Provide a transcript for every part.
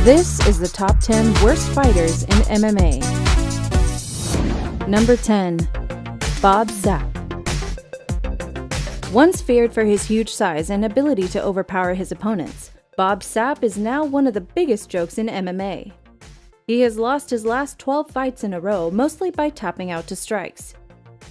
This is the top 10 worst fighters in MMA. Number 10. Bob Sapp. Once feared for his huge size and ability to overpower his opponents, Bob Sapp is now one of the biggest jokes in MMA. He has lost his last 12 fights in a row, mostly by tapping out to strikes.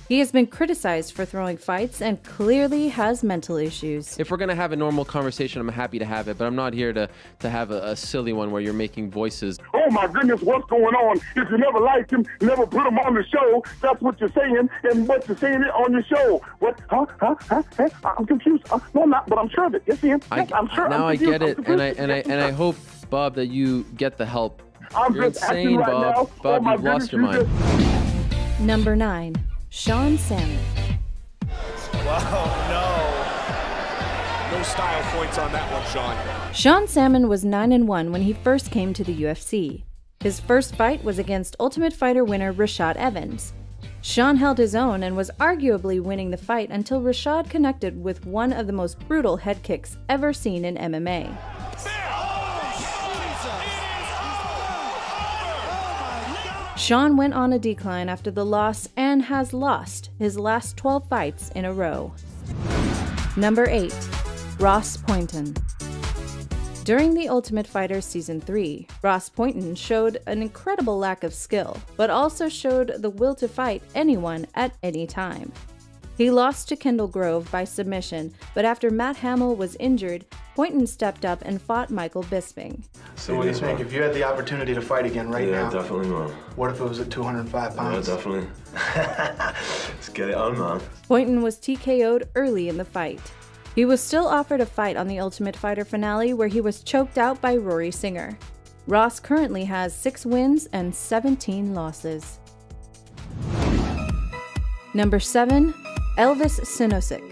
He has been criticized for throwing fights and clearly has mental issues. If we're going to have a normal conversation, I'm happy to have it, but I'm not here to have a silly one where you're making voices. Oh my goodness, what's going on? If you never liked him, never put him on the show, that's what you're saying, and what you're saying on your show. What? Huh? I'm confused. No, I'm not, but I'm sure of it. Yes, I'm sure. Now I get it, and I hope, Bob, that you get the help. You're insane, right Bob. now. Bob, you've lost your mind. Number 9. Sean Salmon. Wow, no style points on that one, Sean. Sean Salmon was 9-1 when he first came to the UFC. His first fight was against Ultimate Fighter winner Rashad Evans. Sean held his own and was arguably winning the fight until Rashad connected with one of the most brutal head kicks ever seen in MMA. Sean went on a decline after the loss and has lost his last 12 fights in a row. Number 8. Ross Poynton. During the Ultimate Fighter Season 3, Ross Poynton showed an incredible lack of skill, but also showed the will to fight anyone at any time. He lost to Kendall Grove by submission, but after Matt Hamill was injured, Poynton stepped up and fought Michael Bisping. So what do you think? If you had the opportunity to fight again now? Yeah, definitely, man. What if it was at 205 pounds? Yeah, definitely. Let's get it on, man. Poynton was TKO'd early in the fight. He was still offered a fight on the Ultimate Fighter finale where he was choked out by Rory Singer. Ross currently has 6 wins and 17 losses. Number 7. Elvis Sinosic.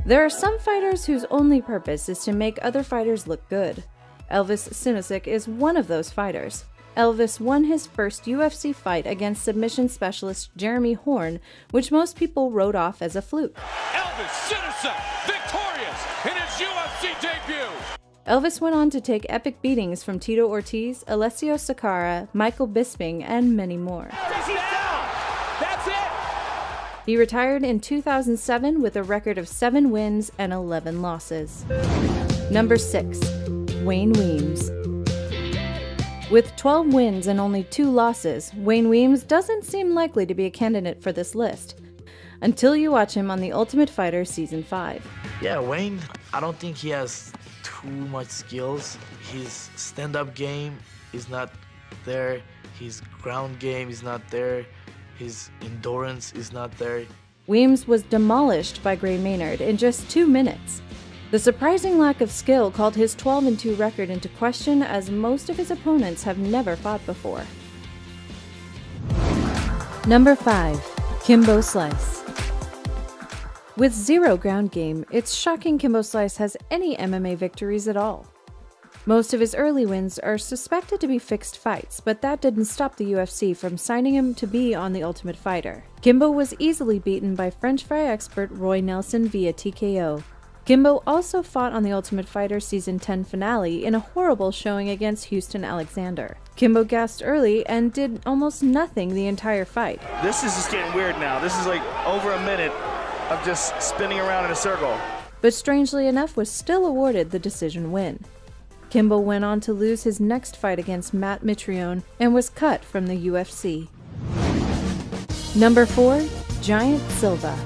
There are some fighters whose only purpose is to make other fighters look good. Elvis Sinosic is one of those fighters. Elvis won his first UFC fight against submission specialist Jeremy Horn, which most people wrote off as a fluke. Elvis Sinosic, victorious in his UFC debut. Elvis went on to take epic beatings from Tito Ortiz, Alessio Sakara, Michael Bisping, and many more. That's it. He retired in 2007 with a record of 7 wins and 11 losses. Number 6. Wayne Weems. With 12 wins and only 2 losses, Wayne Weems doesn't seem likely to be a candidate for this list, until you watch him on The Ultimate Fighter Season 5. Yeah, Wayne, I don't think he has too much skills. His stand-up game is not there. His ground game is not there. His endurance is not there. Weems was demolished by Gray Maynard in just 2 minutes. The surprising lack of skill called his 12-2 record into question, as most of his opponents have never fought before. Number 5. Kimbo Slice. With 0 ground game, it's shocking Kimbo Slice has any MMA victories at all. Most of his early wins are suspected to be fixed fights, but that didn't stop the UFC from signing him to be on The Ultimate Fighter. Kimbo was easily beaten by French fry expert Roy Nelson via TKO. Kimbo also fought on The Ultimate Fighter Season 10 finale in a horrible showing against Houston Alexander. Kimbo gassed early and did almost nothing the entire fight. This is just getting weird now. This is like over a minute of just spinning around in a circle. But strangely enough was still awarded the decision win. Kimbo went on to lose his next fight against Matt Mitrione and was cut from the UFC. Number 4. Giant Silva.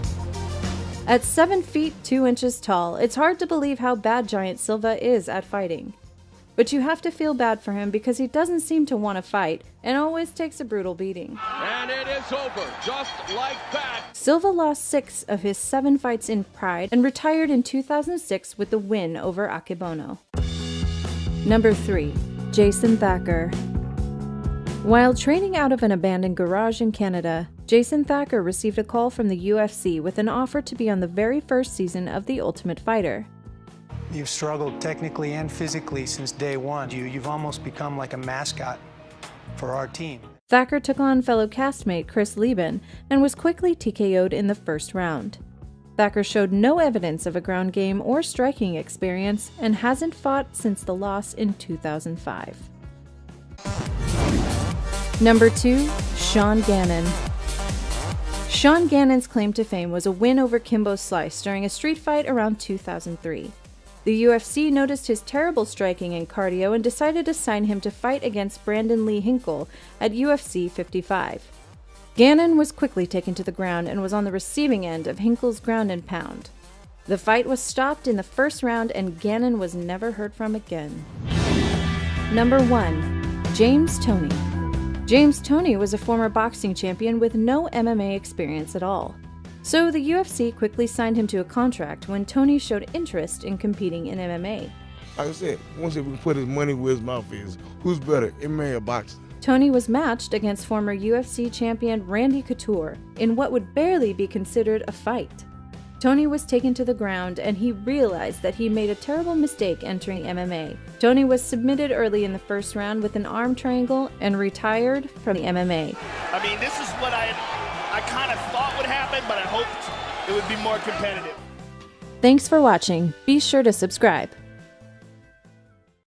At 7 feet 2 inches tall, it's hard to believe how bad Giant Silva is at fighting. But you have to feel bad for him because he doesn't seem to want to fight and always takes a brutal beating. And it is over, just like that. Silva lost 6 of his 7 fights in Pride and retired in 2006 with the win over Akebono. Number 3. Jason Thacker. While training out of an abandoned garage in Canada, Jason Thacker received a call from the UFC with an offer to be on the very first season of The Ultimate Fighter. You've struggled technically and physically since day one. You've almost become like a mascot for our team. Thacker took on fellow castmate Chris Lieben and was quickly TKO'd in the first round. Thacker showed no evidence of a ground game or striking experience and hasn't fought since the loss in 2005. Number 2. Sean Gannon. Sean Gannon's claim to fame was a win over Kimbo Slice during a street fight around 2003. The UFC noticed his terrible striking and cardio and decided to sign him to fight against Brandon Lee Hinkle at UFC 55. Gannon was quickly taken to the ground and was on the receiving end of Hinkle's ground and pound. The fight was stopped in the first round and Gannon was never heard from again. Number 1. James Toney. James Toney was a former boxing champion with no MMA experience at all. So the UFC quickly signed him to a contract when Toney showed interest in competing in MMA. Like I said, once he put his money where his mouth is, who's better, MMA or boxing? Toney was matched against former UFC champion Randy Couture in what would barely be considered a fight. Toney was taken to the ground and he realized that he made a terrible mistake entering MMA. Toney was submitted early in the first round with an arm triangle and retired from the MMA. I mean, this is what I kind of thought would happen, but I hoped it would be more competitive. Thanks for watching. Be sure to subscribe.